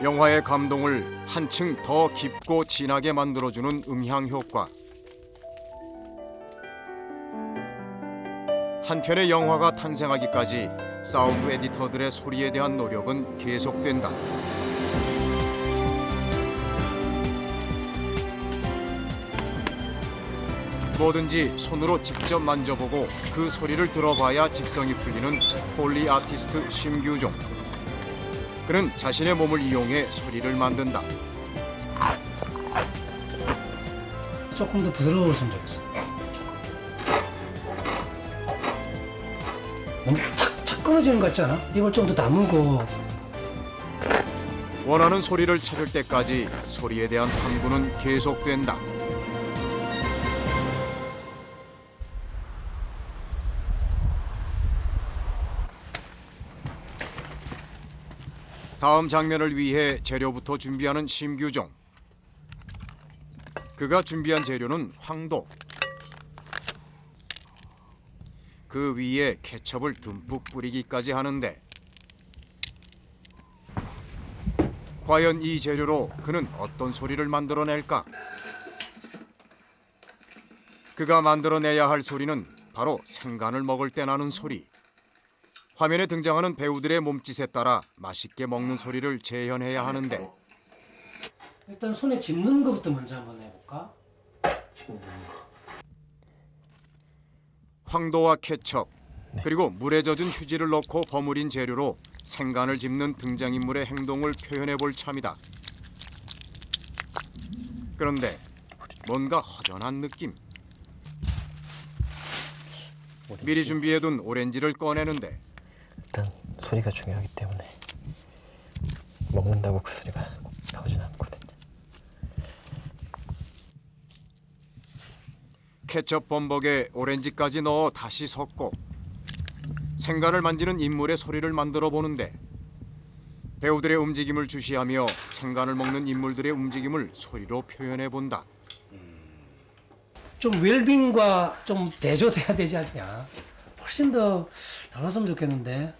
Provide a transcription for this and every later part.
영화의 감동을 한층 더 깊고 진하게 만들어주는 음향 효과. 한 편의 영화가 탄생하기까지 사운드 에디터들의 소리에 대한 노력은 계속된다. 뭐든지 손으로 직접 만져보고 그 소리를 들어봐야 직성이 풀리는 폴리 아티스트 심규종. 그는 자신의 몸을 이용해 소리를 만든다. 조금 더 부드러웠으면 좋겠어. 너무 착 끊어지는 것 같지 않아? 이걸 좀 더 다물고. 원하는 소리를 찾을 때까지 소리에 대한 탐구는 계속된다. 다음 장면을 위해 재료부터 준비하는 심규종. 그가 준비한 재료는 황도. 그 위에 케첩을 듬뿍 뿌리기까지 하는데 과연 이 재료로 그는 어떤 소리를 만들어낼까? 그가 만들어내야 할 소리는 바로 생간을 먹을 때 나는 소리. 화면에 등장하는 배우들의 몸짓에 따라 맛있게 먹는 소리를 재현해야 하는데 일단 손에 짚는 것부터 먼저 한번 해볼까? 황도와 케첩 그리고 물에 젖은 휴지를 넣고 버무린 재료로 생간을 짚는 등장인물의 행동을 표현해볼 참이다. 그런데 뭔가 허전한 느낌. 미리 준비해둔 오렌지를 꺼내는데 일단 소리가 중요하기 때문에 먹는다고 그 소리가 꼭 나오진 않거든요. 케첩 범벅에 오렌지까지 넣어 다시 섞고 생간을 만지는 인물의 소리를 만들어 보는데 배우들의 움직임을 주시하며 생간을 먹는 인물들의 움직임을 소리로 표현해 본다. 좀 웰빙과 좀 대조돼야 되지 않냐? 훨씬 더 달랐으면 좋겠는데.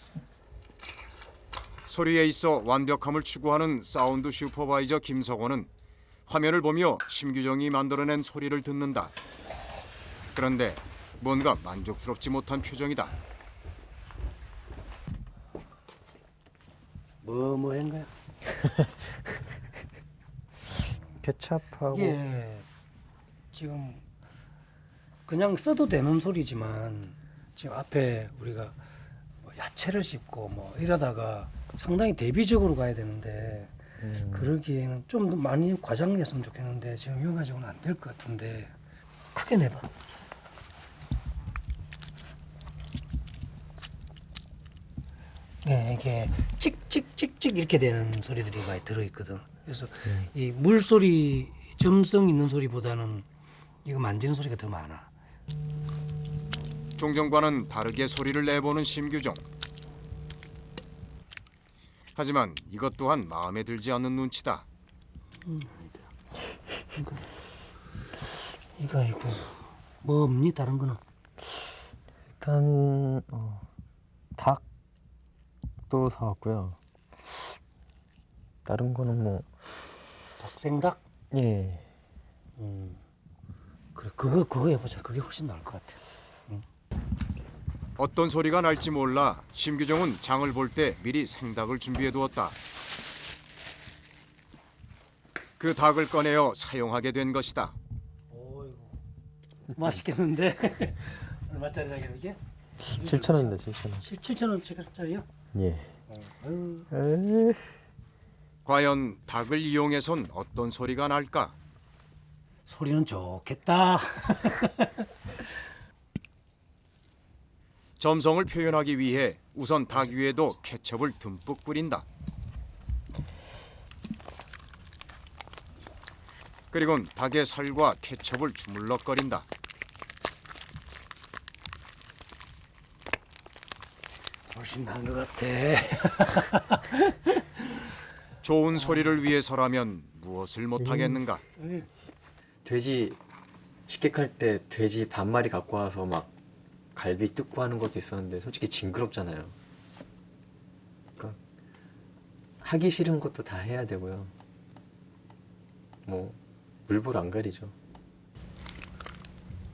소리에 있어 완벽함을 추구하는 사운드 슈퍼바이저 김석원은 화면을 보며 심규정이 만들어낸 소리를 듣는다. 그런데 뭔가 만족스럽지 못한 표정이다. 뭐 한 거야? 케첩하고 이게 지금 그냥 써도 되는 소리지만 지금 앞에 우리가 뭐 야채를 씹고 뭐 이러다가 상당히 대비적으로 가야 되는데 그러기에는 좀 더 많이 과장됐으면 좋겠는데 지금 이거 가지고는 안 될 것 같은데 크게 내봐. 네, 이게 찍찍찍찍 이렇게 되는 소리들이 많이 들어있거든. 그래서 이 물소리, 점성 있는 소리보다는 이거 만지는 소리가 더 많아. 종전과는 다르게 소리를 내보는 심규정. 하지만 이것 또한 마음에 들지 않는 눈치다. 이거 뭐 없니? 다른 거는? 일단 닭도 사왔고요. 다른 거는 뭐 생닭? 예. 그래, 그거 해보자. 그게 훨씬 나을 것 같아. 어떤 소리가 날지 몰라 심규정은 장을 볼 때 미리 생닭을 준비해 두었다. 그 닭을 꺼내어 사용하게 된 것이다. 오이고 맛있겠는데? 얼마짜리라게 이게? 7,000원인데 7,000원. 7,000원짜리야? 예. 과연 닭을 이용해선 어떤 소리가 날까? 소리는 좋겠다. 점성을 표현하기 위해 우선 닭 위에도 케첩을 듬뿍 뿌린다. 그리곤 닭의 살과 케첩을 주물럭거린다. 훨씬 나은 것 같아. 좋은 소리를 위해서라면 무엇을 못하겠는가? 돼지 식객할 때 돼지 반마리 갖고 와서 막 갈비 뜯고 하는 것도 있었는데 솔직히 징그럽잖아요. 그러니까 하기 싫은 것도 다 해야 되고요. 뭐 물불 안 가리죠.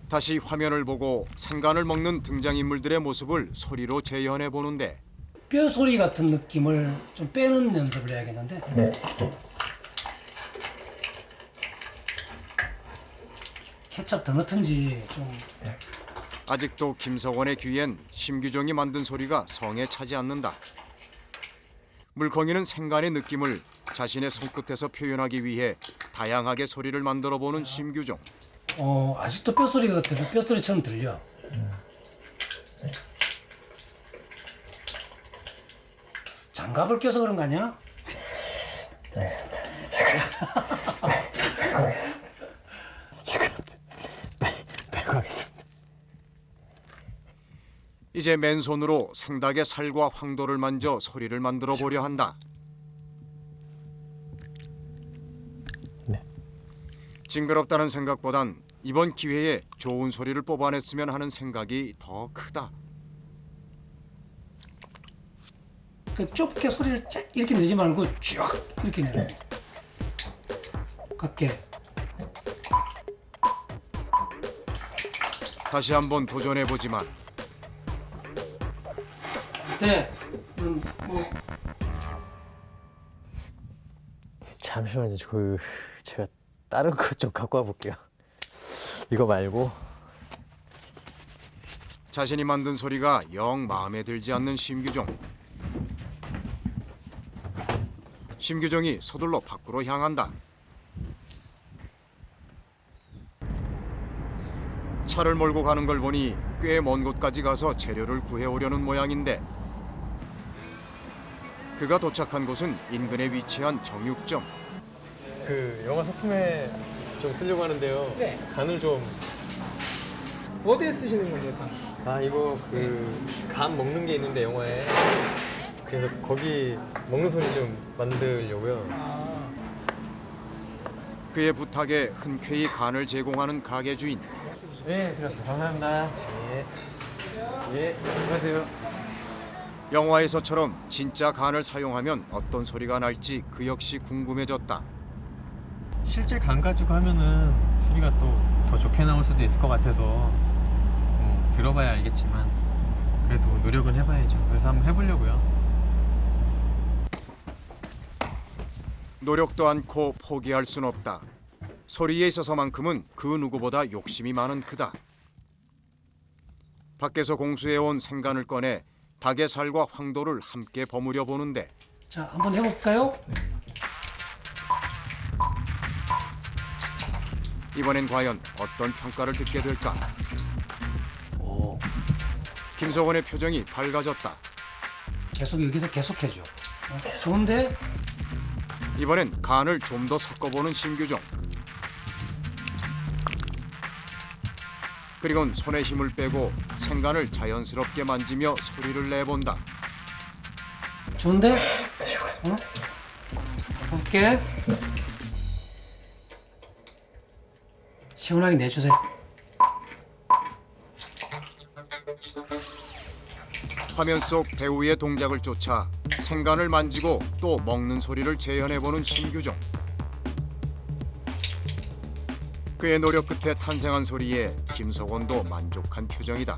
다시 화면을 보고 생간을 먹는 등장인물들의 모습을 소리로 재현해 보는데 뼈 소리 같은 느낌을 좀 빼는 연습을 해야겠는데. 네. 케첩 더 넣든지 좀. 아직도 김석원의 귀엔 심규종이 만든 소리가 성에 차지 않는다. 물컹이는 생간의 느낌을 자신의 손끝에서 표현하기 위해 다양하게 소리를 만들어 보는 심규종. 아직도 뼈 소리 같아서 뼈 소리처럼 들려. 장갑을 껴서 그런 거 아니야? 알겠습니다. 지금 빼고 하겠습니다. 이제 맨손으로 생닭의 살과 황도를 만져 소리를 만들어 보려 한다. 네. 징그럽다는 생각보단 이번 기회에 좋은 소리를 뽑아냈으면 하는 생각이 더 크다. 그 좁게 소리를 쫙 이렇게 내지 말고 쫙 이렇게 내라. 같게. 다시 한번 도전해 보지만 네. 뭐 잠시만요. 제가 다른 거 좀 갖고 와 볼게요. 이거 말고. 자신이 만든 소리가 영 마음에 들지 않는 심규종. 심규종이 서둘러 밖으로 향한다. 차를 몰고 가는 걸 보니 꽤 먼 곳까지 가서 재료를 구해오려는 모양인데 그가 도착한 곳은 인근에 위치한 정육점. 그 영화 소품에 좀 쓰려고 하는데요. 네. 간을 좀. 어디에 쓰시는 건데요, 다? 아 이거 그 간 먹는 게 있는데 영화에. 그래서 거기 먹는 소리 좀 만들려고요. 아, 그의 부탁에 흔쾌히 간을 제공하는 가게 주인. 네, 들었어요. 감사합니다. 예. 예, 안녕하세요. 영화에서처럼 진짜 간을 사용하면 어떤 소리가 날지 그 역시 궁금해졌다. 실제 간 가지고 하면은 소리가 또 더 좋게 나올 수도 있을 것 같아서 들어봐야 알겠지만 그래도 노력은 해봐야죠. 그래서 한번 해보려고요. 노력도 않고 포기할 순 없다. 소리에 있어서만큼은 그 누구보다 욕심이 많은 그다. 밖에서 공수해온 생간을 꺼내 닭의 살과 황도를 함께 버무려 보는데 자, 한번 해볼까요? 이번엔 과연 어떤 평가를 듣게 될까? 오, 김석원의 표정이 밝아졌다. 계속 여기서 계속해줘. 좋은데? 이번엔 간을 좀 더 섞어보는 심규종. 그리곤 손에 힘을 빼고 생간을 자연스럽게 만지며 소리를 내본다. 좋은데? 응? 볼게. 시원하게 내주세요. 화면 속 배우의 동작을 쫓아 생간을 만지고 또 먹는 소리를 재현해보는 심규종. 그의 노력 끝에 탄생한 소리에 김석원도 만족한 표정이다.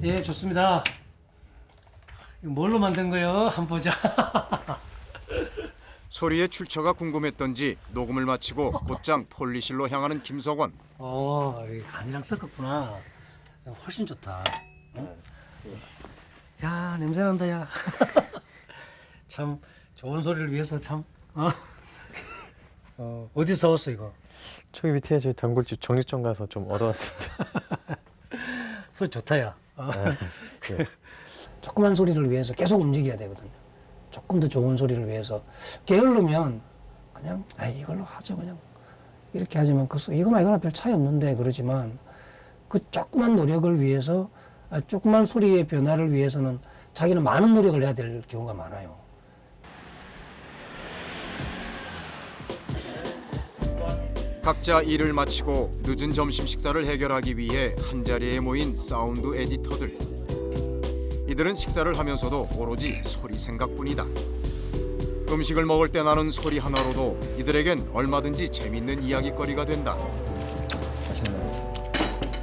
예, 좋습니다. 이거 뭘로 만든 거예요? 한번 보자. 소리의 출처가 궁금했던지 녹음을 마치고 곧장 폴리실로 향하는 김석원. 이 간이랑 섞었구나. 훨씬 좋다. 응? 야, 냄새 난다, 야. 참 좋은 소리를 위해서 참. 어디서 사왔어 이거? 저기 밑에 저희 단골집 정육점 가서 좀 얻어왔습니다. 소리 좋다, 야. 네. 조그만 소리를 위해서 계속 움직여야 되거든요. 조금 더 좋은 소리를 위해서 게으르면 그냥 이걸로 하죠, 그냥 이렇게 하지만 이거나 이거나 별 차이 없는데 그러지만 그 조그만 노력을 위해서 조그만 소리의 변화를 위해서는 자기는 많은 노력을 해야 될 경우가 많아요. 각자 일을 마치고 늦은 점심 식사를 해결하기 위해 한자리에 모인 사운드 에디터들. 이들 이들은 식사를 하면서도 오로지 소리 생각뿐이다. 음식을 먹을 때 나는 소리 하나로도 이들에겐 얼마든지 재밌는 이야기거리가 된다.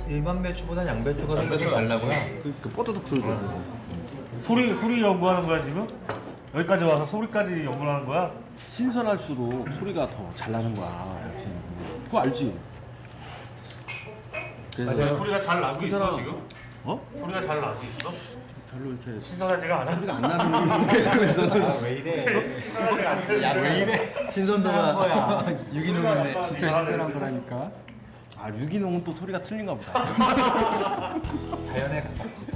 일반 배추보다 양배추가 좀 더 잘 나고요. 그 뽀드득 소리 들리고. 소리 연구하는 거야 지금? 여기까지 와서 소리까지 연구하는 거야? 신선할수록 소리가 더 잘 나는 거야. 그거 알지? 그래서 소리가 잘 나고 있어 사람- 지금? 어? 소리가 잘 나고 있어? 별로 이렇게 신선하지가 않아? 소리가 안 나는 게임에서는 왜 이래? 신선하지가 않아. 야, 왜 이래? 신선도가 유기농인데 진짜 신선한 거라니까. 아 유기농은 또 소리가 틀린가 보다. 자연에 가깝지.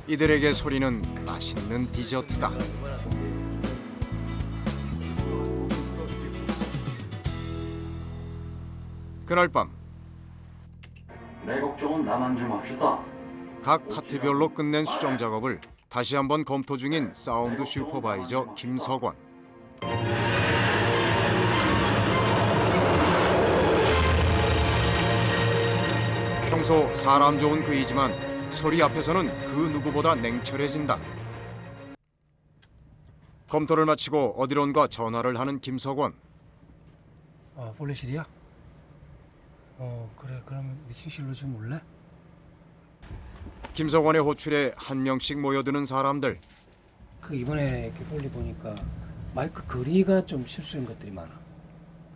이들에게 소리는 맛있는 디저트다. 그날 밤 내 걱정은 나만 좀 합시다. 각 파트별로 끝낸 수정 작업을 다시 한번 검토 중인 사운드 슈퍼바이저 김석원. 평소 사람 좋은 그이지만 소리 앞에서는 그 누구보다 냉철해진다. 검토를 마치고 어디론가 전화를 하는 김석원. 볼레실이야? 그래. 그러면 미팅실로 지금 올래? 김석원의 호출에 한 명씩 모여드는 사람들. 그 이번에 이렇게 볼리 보니까 마이크 거리가 좀 실수인 것들이 많아.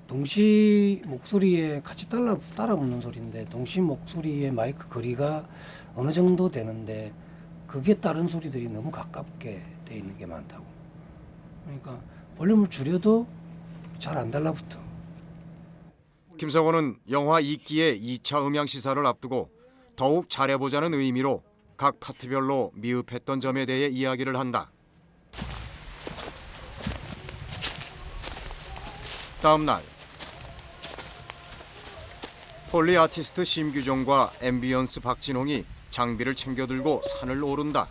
동시 목소리에 같이 따라 붙는 소리인데 동시 목소리의 마이크 거리가 어느 정도 되는데 그게 다른 소리들이 너무 가깝게 돼 있는 게 많다고. 그러니까 볼륨을 줄여도 잘 안 달라붙어. 김석원은 영화 이끼의 2차 음향 시사를 앞두고 더욱 잘해보자는 의미로 각 파트별로 미흡했던 점에 대해 이야기를 한다. 다음 날 폴리 아티스트 심규종과 앰비언스 박진홍이 장비를 챙겨들고 산을 오른다.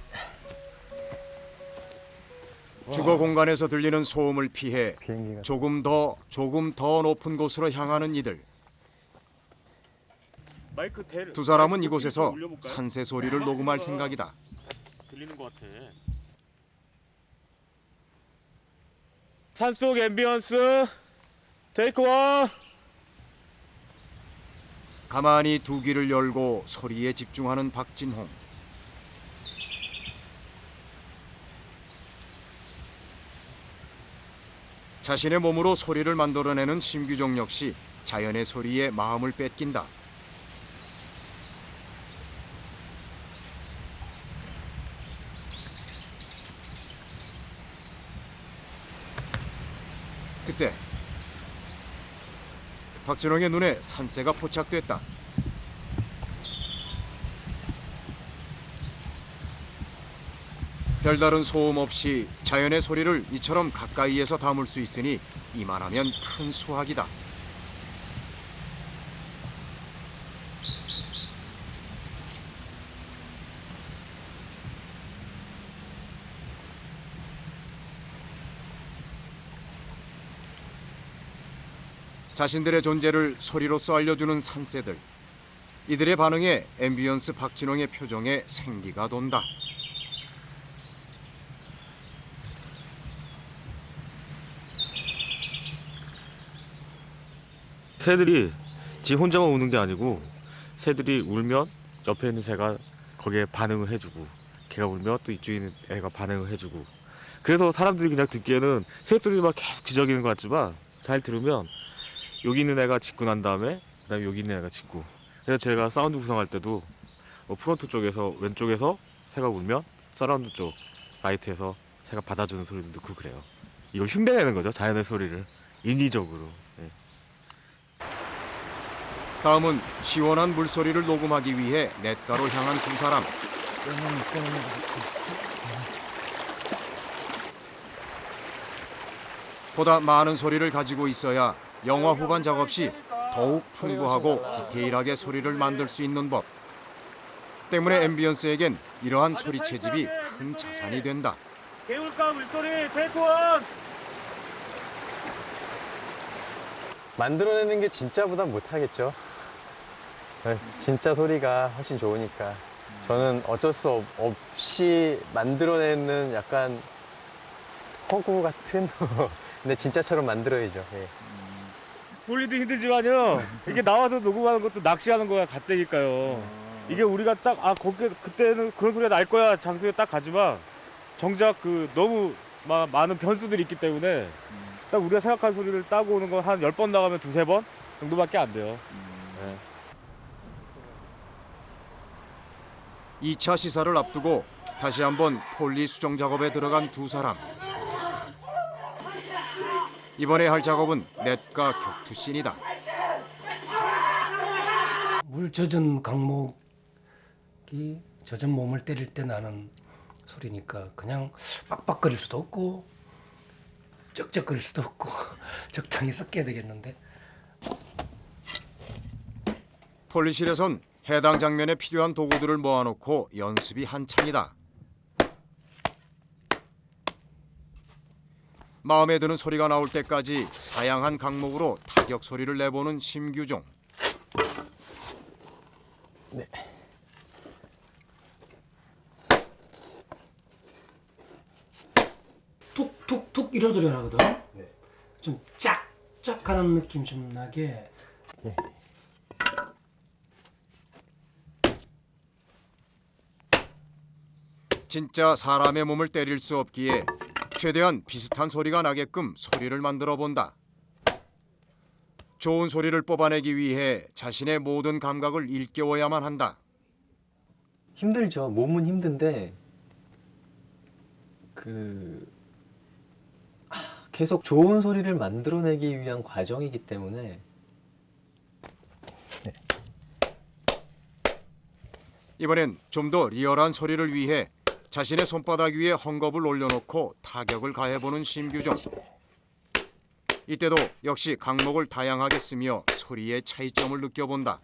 주거 공간에서 들리는 소음을 피해 조금 더 높은 곳으로 향하는 이들. 마이크 대를 두 사람은 이곳에서 산새 소리를 녹음할 생각이다. 들리는 것 같아. 산속 앰비언스 테이크 원. 가만히 두 귀를 열고 소리에 집중하는 박진홍. 자신의 몸으로 소리를 만들어내는 심규종 역시 자연의 소리에 마음을 뺏긴다. 그때 박진홍의 눈에 산새가 포착됐다. 별다른 소음 없이 자연의 소리를 이처럼 가까이에서 담을 수 있으니 이만하면 큰 수확이다. 자신들의 존재를 소리로써 알려주는 산새들. 이들의 반응에 앰비언스 박진홍의 표정에 생기가 돈다. 새들이 지 혼자만 우는 게 아니고 새들이 울면 옆에 있는 새가 거기에 반응을 해주고 걔가 울면 또 이쪽에 있는 애가 반응을 해주고 그래서 사람들이 그냥 듣기에는 새소리만 계속 기저귀는 것 같지만 잘 들으면 여기 있는 애가 짖고 난 다음에 그다음에 여기 있는 애가 짖고 그래서 제가 사운드 구성할 때도 프론트 쪽에서 왼쪽에서 새가 울면 서라운드 쪽 라이트에서 새가 받아주는 소리도 넣고 그래요. 이걸 흉내내는 거죠. 자연의 소리를 인위적으로. 네. 다음은 시원한 물소리를 녹음하기 위해 냇가로 향한 두 사람. 보다 많은 소리를 가지고 있어야 영화 후반 작업 시 더욱 풍부하고 디테일하게 소리를 만들 수 있는 법. 때문에 앰비언스에겐 이러한 소리 채집이 큰 자산이 된다. 개울가 물소리 테이크 원. 만들어내는 게 진짜보단 못하겠죠. 진짜 소리가 훨씬 좋으니까 저는 어쩔 수 없이 만들어내는 약간 허구 같은 근데 진짜처럼 만들어야죠. 예. 폴리도 힘들지만요. 이게 나와서 녹음하는 것도 낚시하는 거랑 같다니까요. 이게 우리가 딱 거기 그때는 그런 소리가 날 거야 장소에 딱 가지만 정작 그 너무 많은 변수들이 있기 때문에 딱 우리가 생각한 소리를 따고 오는 건 한 10번 나가면 2-3번 정도밖에 안 돼요. 네. 2차 시사를 앞두고 다시 한번 폴리 수정 작업에 들어간 두 사람. 이번에 할 작업은 넷과 격투씬이다. 물 젖은 강목이 젖은 몸을 때릴 때 나는 소리니까 그냥 빡빡거릴 수도 없고 쩍쩍거릴 수도 없고 적당히 섞여야 되겠는데. 폴리실에선 해당 장면에 필요한 도구들을 모아놓고 연습이 한창이다. 마음에 드는 소리가 나올 때까지 다양한 강목으로 타격 소리를 내보는 심규종. 네. 툭툭툭 이런 소리가 나거든. 네. 좀 짝짝 하는 느낌 좀 나게. 네. 진짜 사람의 몸을 때릴 수 없기에 최대한 비슷한 소리가 나게끔 소리를 만들어 본다. 좋은 소리를 뽑아내기 위해 자신의 모든 감각을 일깨워야만 한다. 힘들죠. 몸은 힘든데 계속 좋은 소리를 만들어내기 위한 과정이기 때문에 이번엔 좀 더 리얼한 소리를 위해 자신의 손바닥 위에 헝겊을 올려놓고 타격을 가해보는 심규종. 이때도 역시 강목을 다양하게 쓰며 소리의 차이점을 느껴본다.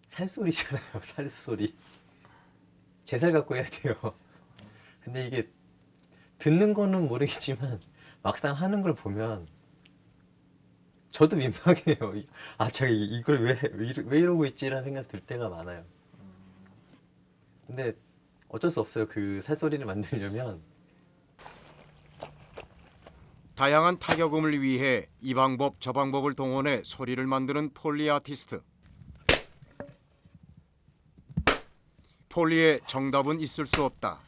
살소리잖아요. 살소리. 제 살 갖고 해야 돼요. 근데 이게 듣는 거는 모르겠지만 막상 하는 걸 보면 저도 민망해요. 제가 이걸 왜 이러고 있지라는 생각 들 때가 많아요. 근데 어쩔 수 없어요. 그 살소리를 만들려면. 다양한 타격음을 위해 이 방법 저 방법을 동원해 소리를 만드는 폴리 아티스트. 폴리의 정답은 있을 수 없다.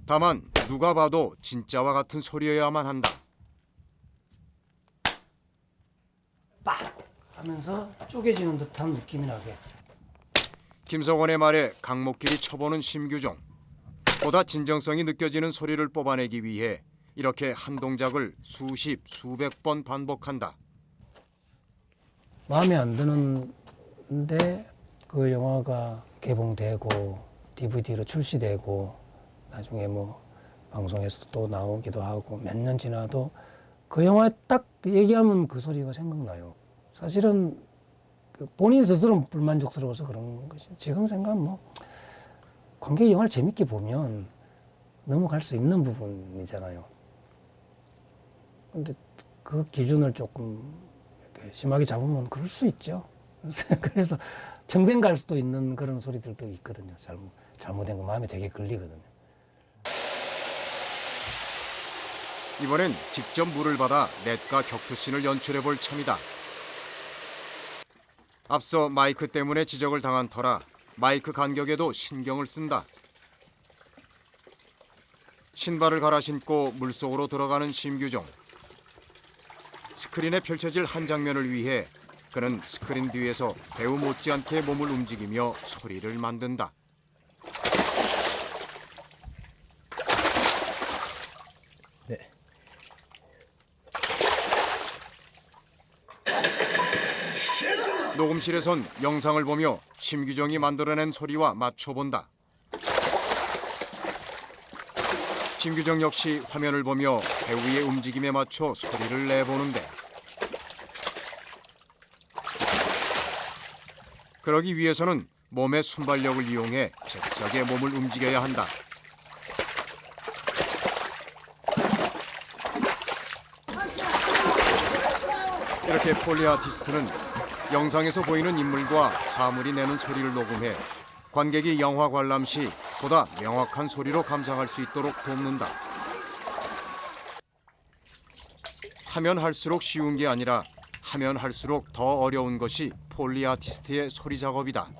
다만 누가 봐도 진짜와 같은 소리여야만 한다. 빡 하면서 쪼개지는 듯한 느낌이 나게. 김성원의 말에 강목끼리 쳐보는 심규종. 보다 진정성이 느껴지는 소리를 뽑아내기 위해 이렇게 한 동작을 수십, 수백 번 반복한다. 마음에 안 드는데 그 영화가 개봉되고 DVD로 출시되고 나중에 뭐 방송에서도 또 나오기도 하고 몇 년 지나도 그 영화에 딱 얘기하면 그 소리가 생각나요. 사실은 그 본인 스스로 불만족스러워서 그런 것이 지금 생각하면 뭐 관객이 영화를 재밌게 보면 넘어갈 수 있는 부분이잖아요. 근데 그 기준을 조금 이렇게 심하게 잡으면 그럴 수 있죠. 그래서 평생 갈 수도 있는 그런 소리들도 있거든요. 잘못된 거 마음에 되게 걸리거든요. 이번엔 직접 물을 받아 넷과 격투씬을 연출해볼 참이다. 앞서 마이크 때문에 지적을 당한 터라 마이크 간격에도 신경을 쓴다. 신발을 갈아 신고 물속으로 들어가는 심규종. 스크린에 펼쳐질 한 장면을 위해 그는 스크린 뒤에서 배우 못지않게 몸을 움직이며 소리를 만든다. 네. 녹음실에선 영상을 보며 심규종이 만들어낸 소리와 맞춰본다. 심규종 역시 화면을 보며 배우의 움직임에 맞춰 소리를 내보는데 그러기 위해서는 몸의 순발력을 이용해 잽싸게 몸을 움직여야 한다. 이렇게 폴리 아티스트는 영상에서 보이는 인물과 사물이 내는 소리를 녹음해 관객이 영화 관람 시 보다 명확한 소리로 감상할 수 있도록 돕는다. 하면 할수록 쉬운 게 아니라 하면 할수록 더 어려운 것이 폴리 아티스트의 소리 작업이다.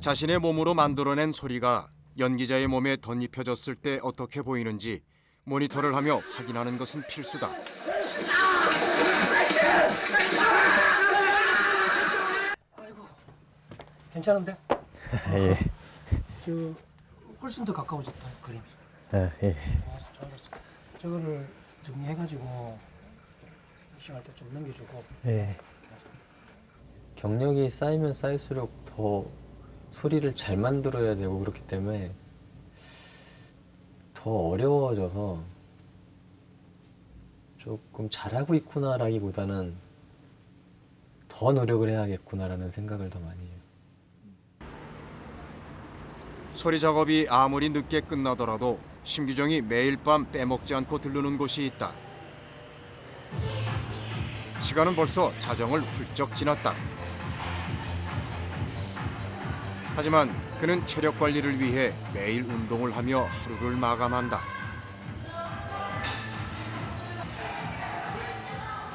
자신의 몸으로 만들어낸 소리가 연기자의 몸에 덧입혀졌을 때 어떻게 보이는지 모니터를 하며 확인하는 것은 필수다. 아이고, 괜찮은데? 예. 저 훨씬 더 가까워졌다 그림이. 아, 예. 알았어, 잘했어. 저거를 정리해가지고 시할 때 좀 넘겨주고. 예. 경력이 쌓이면 쌓일수록 더 소리를 잘 만들어야 되고 그렇기 때문에 더 어려워져서 조금 잘하고 있구나라기보다는 더 노력을 해야겠구나라는 생각을 더 많이 해요. 소리 작업이 아무리 늦게 끝나더라도 심규정이 매일 밤 빼먹지 않고 들르는 곳이 있다. 시간은 벌써 자정을 훌쩍 지났다. 하지만 그는 체력 관리를 위해 매일 운동을 하며 하루를 마감한다.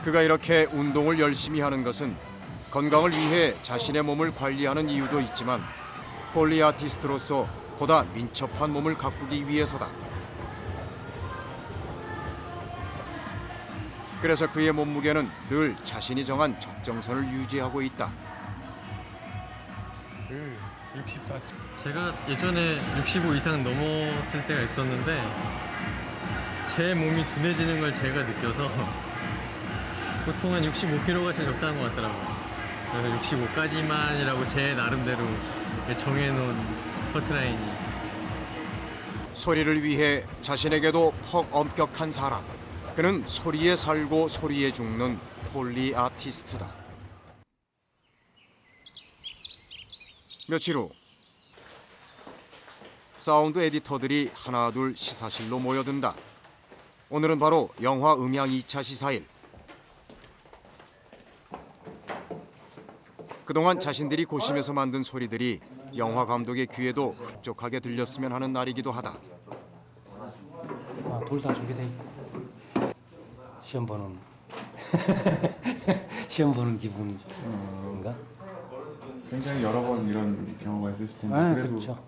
그가 이렇게 운동을 열심히 하는 것은 건강을 위해 자신의 몸을 관리하는 이유도 있지만 폴리 아티스트로서 보다 민첩한 몸을 가꾸기 위해서다. 그래서 그의 몸무게는 늘 자신이 정한 적정선을 유지하고 있다. 64. 제가 예전에 65 이상 넘었을 때가 있었는데 제 몸이 둔해지는 걸 제가 느껴서 보통 한 65kg가 제일 적당한 것 같더라고요. 그래서 65까지만이라고 제 나름대로 정해놓은 커트라인이. 소리를 위해 자신에게도 퍽 엄격한 사람. 그는 소리에 살고 소리에 죽는 폴리 아티스트다. 며칠 후 사운드 에디터들이 하나둘 시사실로 모여든다. 오늘은 바로 영화 음향 2차 시사일. 그동안 자신들이 고심해서 만든 소리들이 영화 감독의 귀에도 흡족하게 들렸으면 하는 날이기도 하다. 아, 둘 다 준비돼 있고 시험 보는 시험 보는 기분인가? 굉장히 여러 번 이런 경우가 있을 텐데 아, 그래도 그렇죠.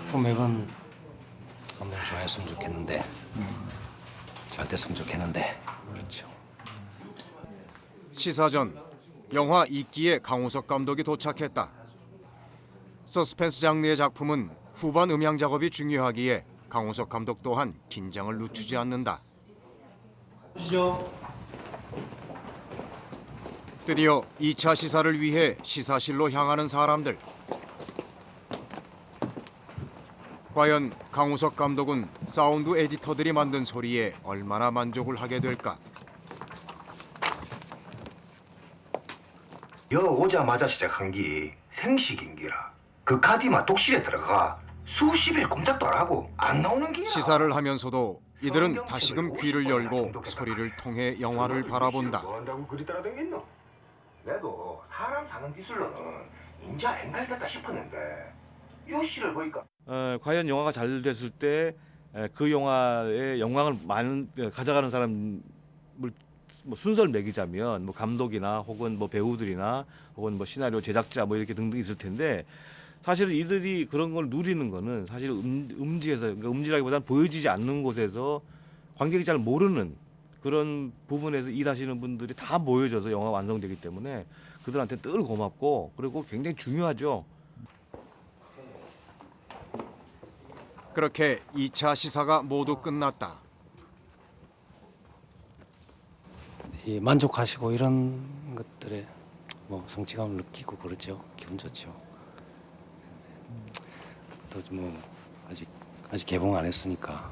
그럼 매번 감독 좋아했으면 좋겠는데 잘 됐으면 좋겠는데 그렇죠. 시사 전 영화 이끼의 강우석 감독이 도착했다. 서스펜스 장르의 작품은 후반 음향 작업이 중요하기에 강우석 감독 또한 긴장을 늦추지 않는다. 보시죠. 드디어 2차 시사를 위해 시사실로 향하는 사람들. 과연 강우석 감독은 사운드 에디터들이 만든 소리에 얼마나 만족을 하게 될까? 여 오자마자 시작한 게 생식인기라. 그 카디만 독실에 들어가 수십일 꼼짝도 안 하고 안 나오는 기야. 시사를 하면서도 이들은 다시금 귀를 열고 소리를 통해 영화를 바라본다. 뭐 한다고 그리 따라다녔노? 내도 사람 사는 기술로는 인자 앵갈됐다 싶었는데 요 씨를 보니까 과연 영화가 잘 됐을 때 그 영화의 영광을 가져가는 사람을 뭐 순서를 매기자면 뭐 감독이나 혹은 뭐 배우들이나 혹은 뭐 시나리오 제작자 뭐 이렇게 등등 있을 텐데 사실은 이들이 그런 걸 누리는 거는 사실 음지에서 그러니까 음지라기보다는 보여지지 않는 곳에서 관객이 잘 모르는 그런 부분에서 일하시는 분들이 다 모여져서 영화가 완성되기 때문에 그들한테 늘 고맙고 그리고 굉장히 중요하죠. 그렇게 2차 시사가 모두 끝났다. 이 만족하시고 이런 것들에 뭐 성취감을 느끼고 그러죠. 기분 좋죠. 또 뭐 아직 개봉 안 했으니까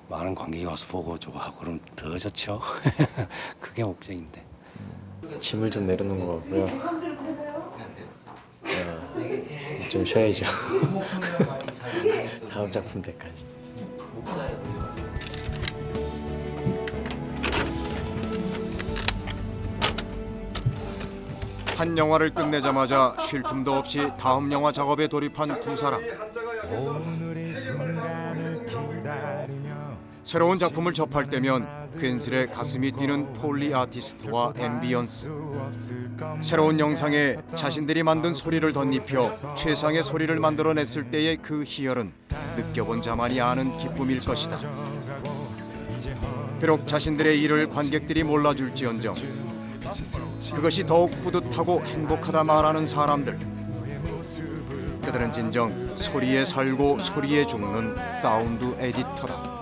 많은 관객이 와서 보고 좋아하고 그럼 더 좋죠. 그게 목적인데. 짐을 좀 내려놓은 것 같고요. 좀 쉬어야죠. 다음 작품 때까지. 한 영화를 끝내자마자 쉴 틈도 없이 다음 영화 작업에 돌입한 두 사람. 새로운 작품을 접할 때면 괜스레 가슴이 뛰는 폴리 아티스트와 앰비언스. 새로운 영상에 자신들이 만든 소리를 덧입혀 최상의 소리를 만들어냈을 때의 그 희열은 느껴본 자만이 아는 기쁨일 것이다. 비록 자신들의 일을 관객들이 몰라줄지언정 그것이 더욱 뿌듯하고 행복하다 말하는 사람들. 그들은 진정 소리에 살고 소리에 죽는 사운드 에디터다.